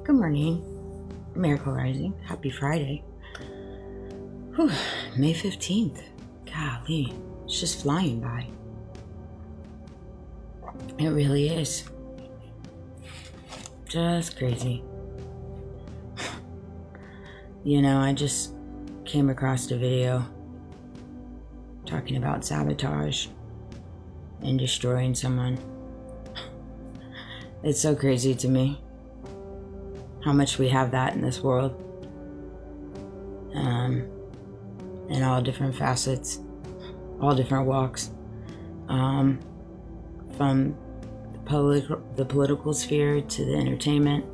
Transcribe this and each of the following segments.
Good morning, Miracle Rising. Happy Friday. Whew, May 15th. Golly, it's just flying by. It really is. Just crazy. I just came across a video talking about sabotage and destroying someone. It's so crazy to me how much we have that in this world, in all different facets, all different walks, from the political sphere to the entertainment,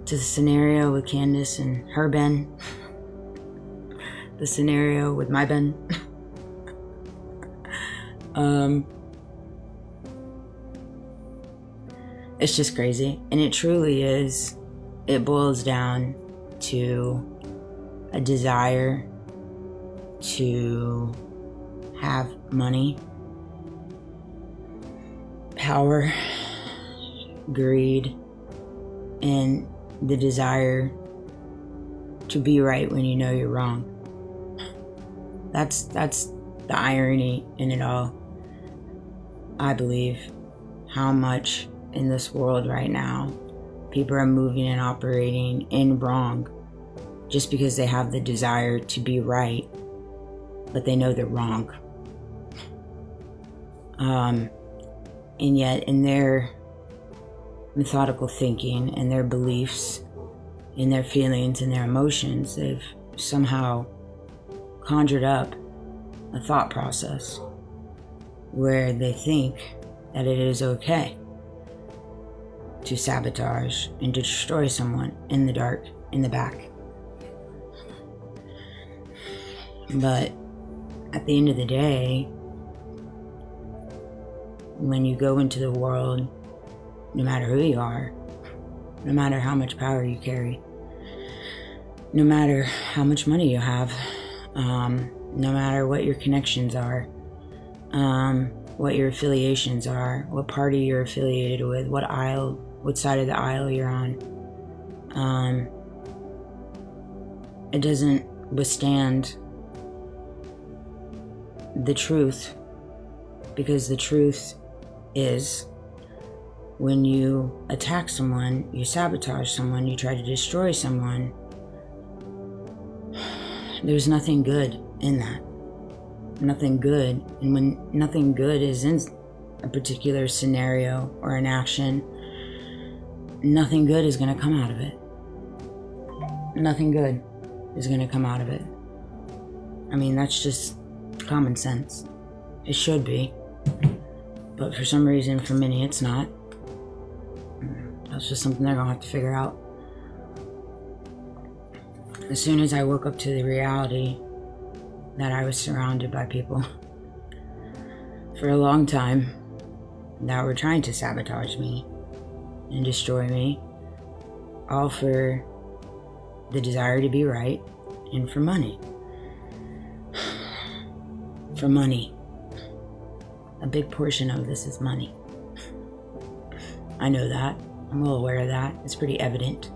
to the scenario with Candace and her Ben, the scenario with my Ben. It's just crazy, and it truly is. It boils down to a desire to have money, power, greed, and the desire to be right when you know you're wrong. That's the irony in it all. I believe how much in this world right now people are moving and operating in wrong just because they have the desire to be right, but they know they're wrong. And yet in their methodical thinking and their beliefs, in their feelings and their emotions, they've somehow conjured up a thought process where they think that it is okay to sabotage and to destroy someone in the dark, in the back. But at the end of the day, when you go into the world, no matter who you are, no matter how much power you carry, no matter how much money you have, no matter what your connections are, what your affiliations are, what party you're affiliated with, what side of the aisle you're on, it doesn't withstand the truth, because the truth is when you attack someone, you sabotage someone, you try to destroy someone, there's nothing good in that. Nothing good. And when nothing good is in a particular scenario or an action, nothing good is going to come out of it. Nothing good is going to come out of it. I mean, that's just common sense. It should be. But for some reason, for many, it's not. That's just something they're going to have to figure out. As soon as I woke up to the reality that I was surrounded by people for a long time that were trying to sabotage me and destroy me, all for the desire to be right and for money. For money. A big portion of this is money. I know that. I'm well aware of that. It's pretty evident.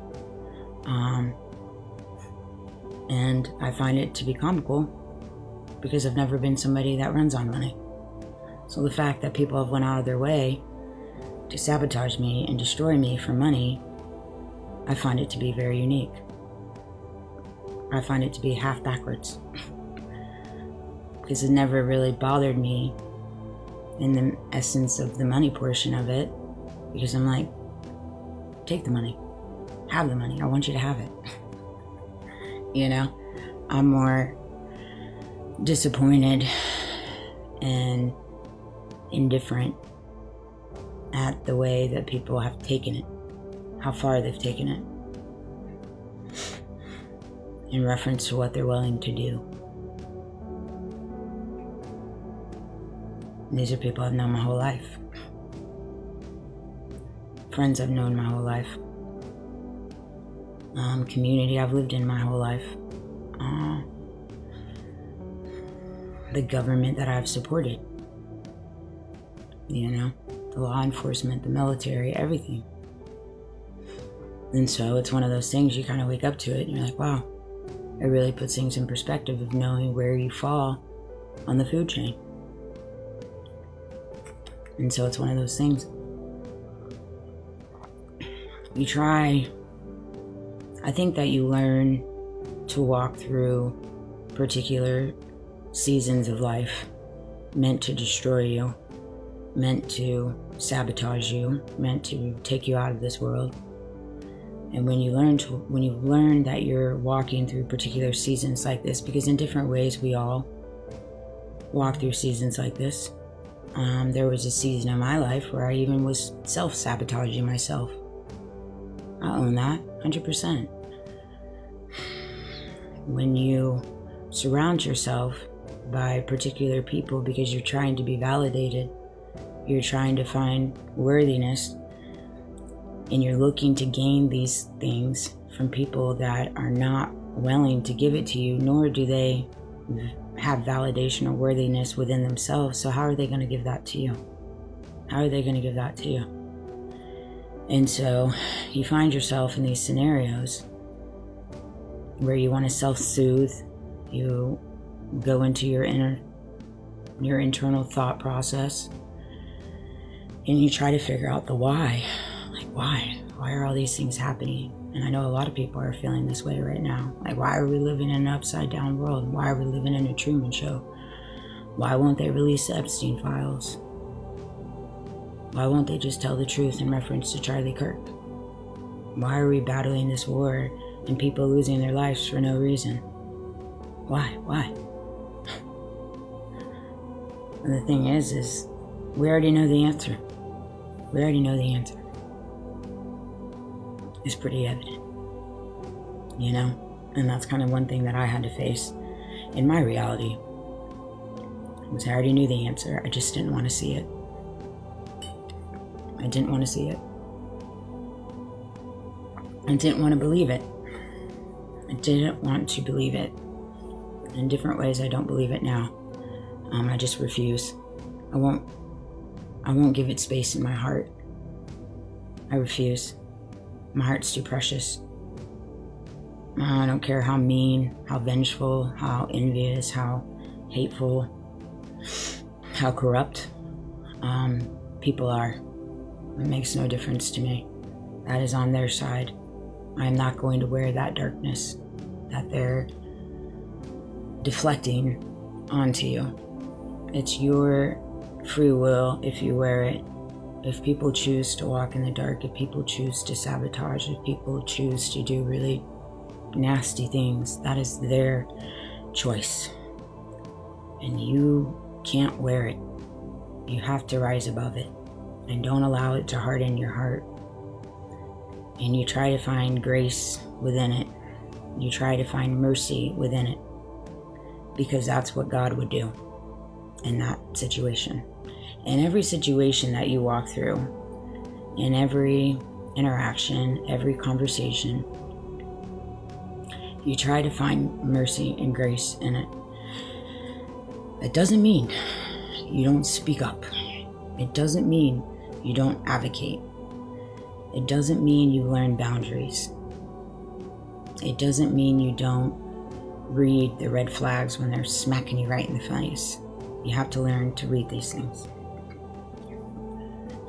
And I find it to be comical because I've never been somebody that runs on money. So the fact that people have went out of their way to sabotage me and destroy me for money, I find it to be very unique. I find it to be half backwards. Because it never really bothered me in the essence of the money portion of it. Because I'm like, take the money. Have the money. I want you to have it. I'm more disappointed and indifferent at the way that people have taken it, how far they've taken it, in reference to what they're willing to do. These are people I've known my whole life. Friends I've known my whole life. Community I've lived in my whole life. The government that I've supported. The law enforcement, the military, everything. And so it's one of those things, you kind of wake up to it and you're like, wow, it really puts things in perspective of knowing where you fall on the food chain. And so it's one of those things. You try, I think that you learn to walk through particular seasons of life meant to destroy you, meant to sabotage you, meant to take you out of this world. And when you learn that you're walking through particular seasons like this, because in different ways we all walk through seasons like this. There was a season in my life where I even was self-sabotaging myself. I own that 100%. When you surround yourself by particular people because you're trying to be validated, you're trying to find worthiness, and you're looking to gain these things from people that are not willing to give it to you, nor do they have validation or worthiness within themselves. So how are they going to give that to you? How are they going to give that to you? And so you find yourself in these scenarios where you want to self-soothe. You go into your internal thought process, and you try to figure out the why. Like, why are all these things happening? And I know a lot of people are feeling this way right now. Like, why are we living in an upside down world? Why are we living in a Truman Show? Why won't they release the Epstein files? Why won't they just tell the truth in reference to Charlie Kirk? Why are we battling this war and people losing their lives for no reason? Why? And the thing is we already know the answer. We already know the answer. It's pretty evident, you know? And that's kind of one thing that I had to face in my reality. Was I already knew the answer. I just didn't want to see it. I didn't want to see it. I didn't want to believe it. I didn't want to believe it. In different ways, I don't believe it now. I just refuse. I won't give it space in my heart. I refuse. My heart's too precious. I don't care how mean, how vengeful, how envious, how hateful, how corrupt people are. It makes no difference to me. That is on their side. I am not going to wear that darkness that they're deflecting onto you. It's your free will if you wear it. If people choose to walk in the dark, if people choose to sabotage, if people choose to do really nasty things, that is their choice. And you can't wear it. You have to rise above it. And don't allow it to harden your heart. And you try to find grace within it. You try to find mercy within it. Because that's what God would do in that situation. In every situation that you walk through, in every interaction, every conversation, you try to find mercy and grace in it. It doesn't mean you don't speak up. It doesn't mean you don't advocate. It doesn't mean you learn boundaries. It doesn't mean you don't read the red flags when they're smacking you right in the face. You have to learn to read these things.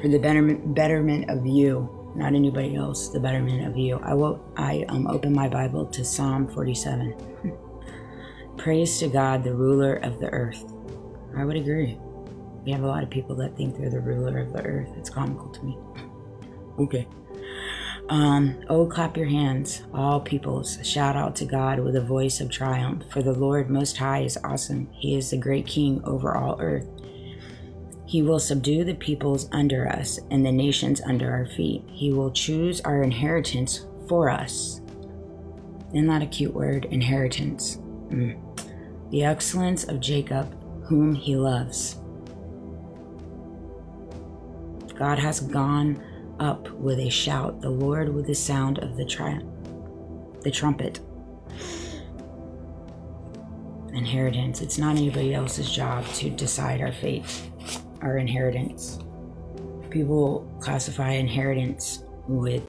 For the betterment of you, not anybody else, the betterment of you. I open my Bible to Psalm 47. Praise to God, the ruler of the earth. I would agree. We have a lot of people that think they're the ruler of the earth. It's comical to me. Okay. Oh, clap your hands, all peoples. Shout out to God with a voice of triumph. For the Lord Most High is awesome. He is the great King over all earth. He will subdue the peoples under us and the nations under our feet. He will choose our inheritance for us. Isn't that a cute word? Inheritance. The excellence of Jacob, whom he loves. God has gone up with a shout, the Lord with the sound of the trumpet. Inheritance. It's not anybody else's job to decide our fate, our inheritance. People classify inheritance with